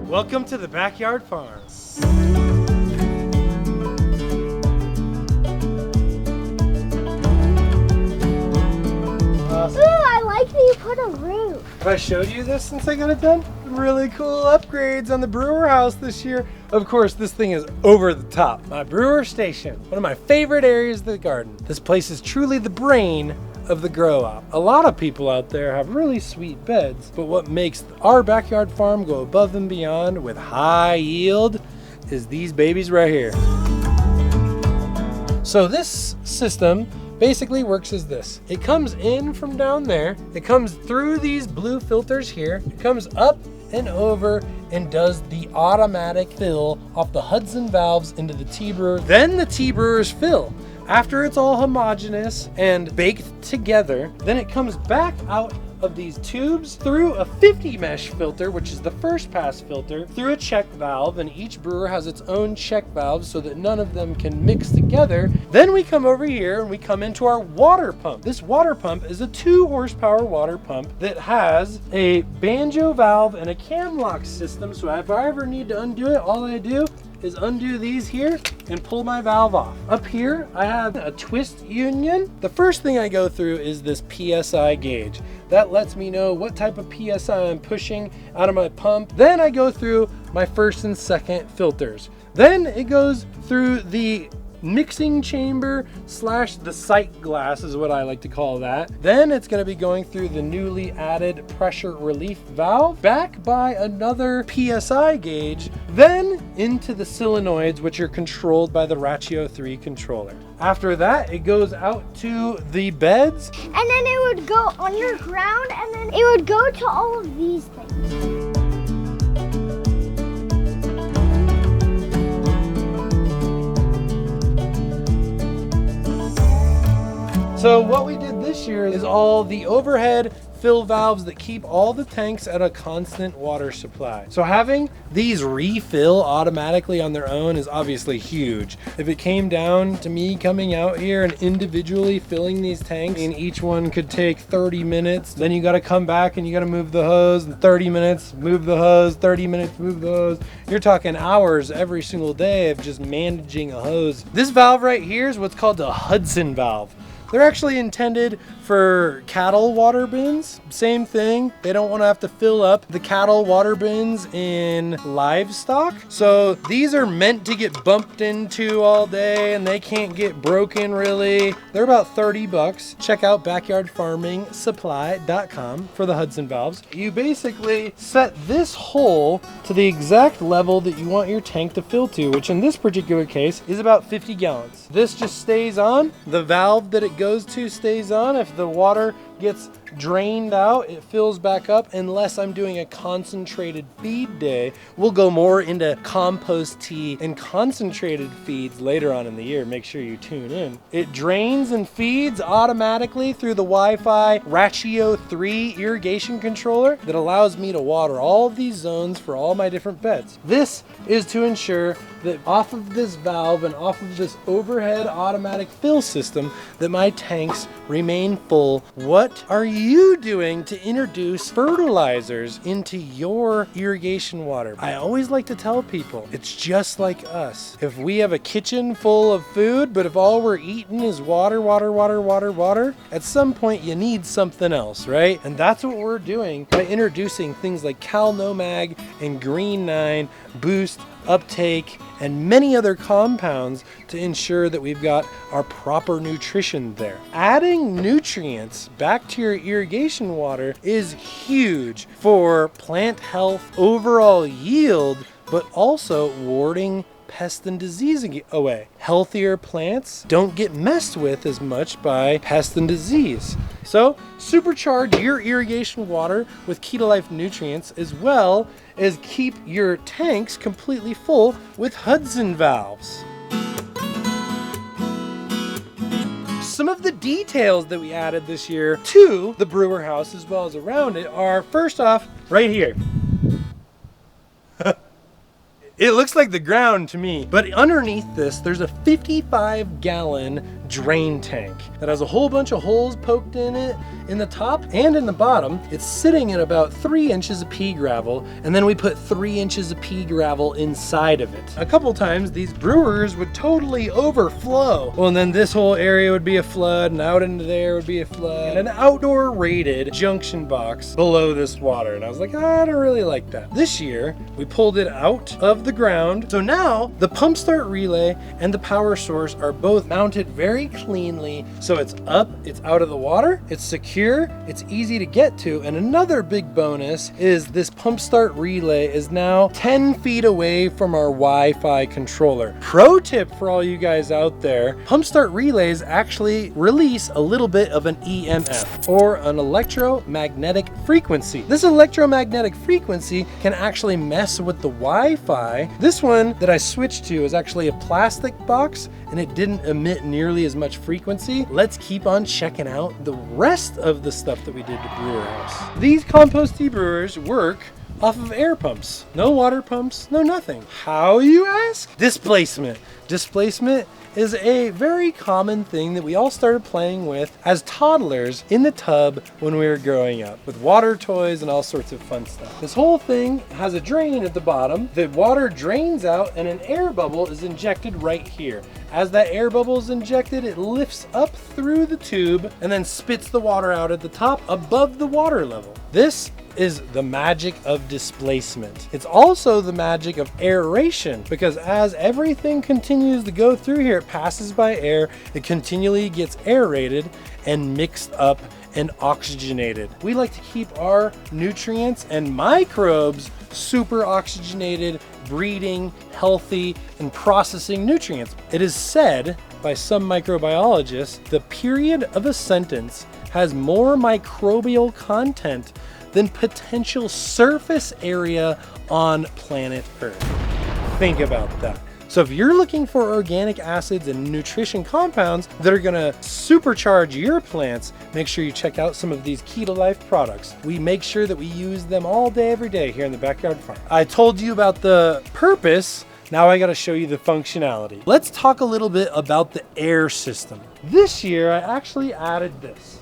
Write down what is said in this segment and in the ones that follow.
Welcome to the backyard farm. Ooh, I like that you put a roof. Have I showed you this since I got it done? Really cool upgrades on the brewer house this year. Of course, this thing is over the top. My brewer station, one of my favorite areas of the garden. This place is truly the brain of the grow op. A lot of people out there have really sweet beds, but what makes our backyard farm go above and beyond with high yield is these babies right here. So this system basically works as this. It comes in from down there, it comes through these blue filters here, it comes up and over and does the automatic fill off the Hudson valves into the tea brewer. Then the tea brewers fill. After it's all homogeneous and baked together, then it comes back out of these tubes through a 50 mesh filter, which is the first pass filter, through a check valve, and each brewer has its own check valve so that none of them can mix together. Then we come over here and we come into our water pump. This water pump is a 2 horsepower water pump that has a banjo valve and a cam lock system. So if I ever need to undo it, all I do is undo these here and pull my valve off. Up here, I have a twist union. The first thing I go through is this PSI gauge. That lets me know what type of PSI I'm pushing out of my pump. Then I go through my first and second filters. Then it goes through the mixing chamber slash the sight glass is what I like to call that. Then it's going to be going through the newly added pressure relief valve, back by another PSI gauge, then into the solenoids, which are controlled by the Ratio 3 controller. After that, it goes out to the beds. And then it would go underground, and then it would go to all of these things. So what we did this year is all the overhead fill valves that keep all the tanks at a constant water supply. So having these refill automatically on their own is obviously huge. If it came down to me coming out here and individually filling these tanks, and each one could take 30 minutes, then you gotta come back and you gotta move the hose, and 30 minutes, move the hose, 30 minutes, move the hose. You're talking hours every single day of just managing a hose. This valve right here is what's called a Hudson valve. They're actually intended for cattle water bins. Same thing. They don't want to have to fill up the cattle water bins in livestock. So these are meant to get bumped into all day and they can't get broken really. They're about 30 bucks. Check out backyardfarmingsupply.com for the Hudson valves. You basically set this hole to the exact level that you want your tank to fill to, which in this particular case is about 50 gallons. This just stays on. The valve that it goes to stays on. If the water gets drained out, it fills back up, unless I'm doing a concentrated feed day. We'll go more into compost tea and concentrated feeds later on in the year. Make sure you tune in. It drains and feeds automatically through the Wi-Fi Ratio 3 irrigation controller that allows me to water all of these zones for all my different beds. This is to ensure that off of this valve and off of this overhead automatic fill system that my tanks remain full. What are you doing to introduce fertilizers into your irrigation water? I always like to tell people it's just like us. If we have a kitchen full of food, but if all we're eating is water, at some point you need something else, right? And that's what we're doing by introducing things like CalNomag and Green 9, Boost, Uptake, and many other compounds to ensure that we've got our proper nutrition there. Adding nutrients back to your irrigation water is huge for plant health, overall yield, but also warding pest and disease away. Healthier plants don't get messed with as much by pest and disease. So supercharge your irrigation water with Keto-Life nutrients, as well as keep your tanks completely full with Hudson valves. Some of the details that we added this year to the brewer house as well as around it are, first off, right here. It looks like the ground to me, but underneath this, there's a 55-gallon drain tank. that has a whole bunch of holes poked in it in the top and in the bottom. It's sitting at about 3 inches of pea gravel, and then we put 3 inches of pea gravel inside of it. A couple times these brewers would totally overflow. Well, and then this whole area would be a flood, and out into there would be a flood, and an outdoor rated junction box below this water. And I was like, I don't really like that. This year, we pulled it out of the ground. So now the pump start relay and the power source are both mounted very cleanly. So it's up, it's out of the water, it's secure, it's easy to get to. And another big bonus is this pump start relay is now 10 feet away from our Wi-Fi controller. Pro tip for all you guys out there, pump start relays actually release a little bit of an EMF, or an electromagnetic frequency. This electromagnetic frequency can actually mess with the Wi-Fi. This one that I switched to is actually a plastic box, and it didn't emit nearly as much frequency. Let's keep on checking out the rest of the stuff that we did to brew our house. These compost tea brewers work off of air pumps. No water pumps, no nothing. How, you ask? Displacement. Displacement is a very common thing that we all started playing with as toddlers in the tub when we were growing up, with water toys and all sorts of fun stuff. This whole thing has a drain at the bottom. The water drains out and an air bubble is injected right here. As that air bubble is injected, it lifts up through the tube and then spits the water out at the top above the water level. This is the magic of displacement. It's also the magic of aeration, because as everything continues to go through here, it passes by air, it continually gets aerated and mixed up and oxygenated. We like to keep our nutrients and microbes super oxygenated, breeding healthy and processing nutrients. It is said by some microbiologists, the period of a sentence has more microbial content than potential surface area on planet Earth. Think about that. So if you're looking for organic acids and nutrition compounds that are gonna supercharge your plants, make sure you check out some of these Key to Life products. We make sure that we use them all day, every day here in the Backyard Farm. I told you about the purpose. Now I gotta show you the functionality. Let's talk a little bit about the air system. This year, I actually added this.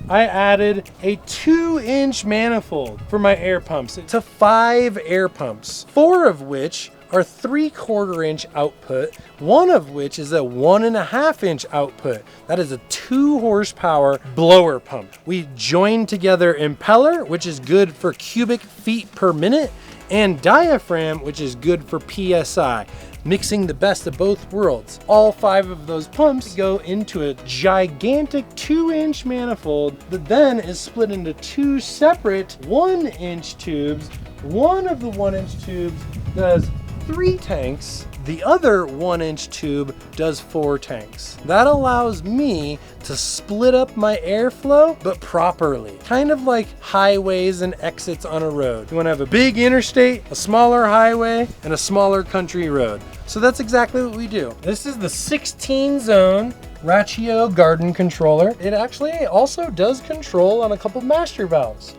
I added a 2-inch manifold for my air pumps to 5 air pumps, 4 of which are 3/4 inch output, 1 of which is a 1.5 inch output. That is a 2 horsepower blower pump. We joined together impeller, which is good for cubic feet per minute, and diaphragm, which is good for PSI, mixing the best of both worlds. All 5 of those pumps go into a gigantic 2-inch manifold that then is split into 2 separate 1-inch tubes. One of the 1-inch tubes does 3 tanks. The other 1-inch tube does 4 tanks. That allows me to split up my airflow, but properly. Kind of like highways and exits on a road. You wanna have a big interstate, a smaller highway, and a smaller country road. So that's exactly what we do. This is the 16 zone Rachio garden controller. It actually also does control on a couple master valves.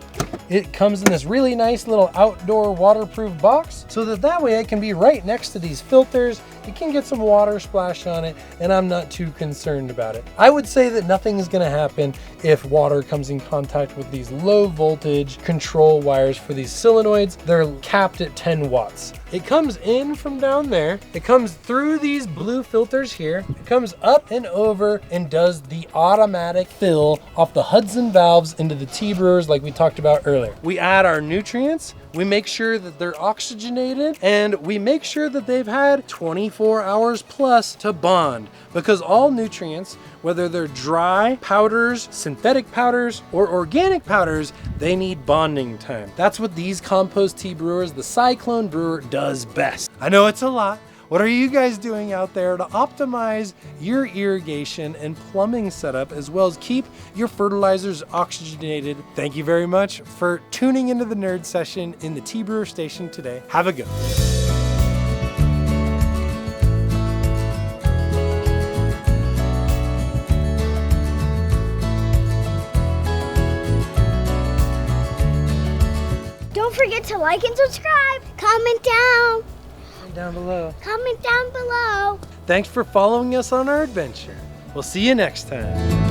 It comes in this really nice little outdoor waterproof box so that way it can be right next to these filters. It can get some water splashed on it, and I'm not too concerned about it. I would say that nothing is gonna happen if water comes in contact with these low voltage control wires for these solenoids. They're capped at 10 watts. It comes in from down there. It comes through these blue filters here. It comes up and over and does the automatic fill off the Hudson valves into the tea brewers like we talked about earlier. We add our nutrients, we make sure that they're oxygenated, and we make sure that they've had 24 hours plus to bond, because all nutrients, whether they're dry powders, synthetic powders, or organic powders, they need bonding time. That's what these compost tea brewers, the Cyclone brewer, does best. I know it's a lot. What are you guys doing out there to optimize your irrigation and plumbing setup, as well as keep your fertilizers oxygenated? Thank you very much for tuning into the Nerd Session in the Tea Brewer Station today. Have a good one. Don't forget to like and subscribe. Comment Down below. Comment down below. Thanks for following us on our adventure. We'll see you next time.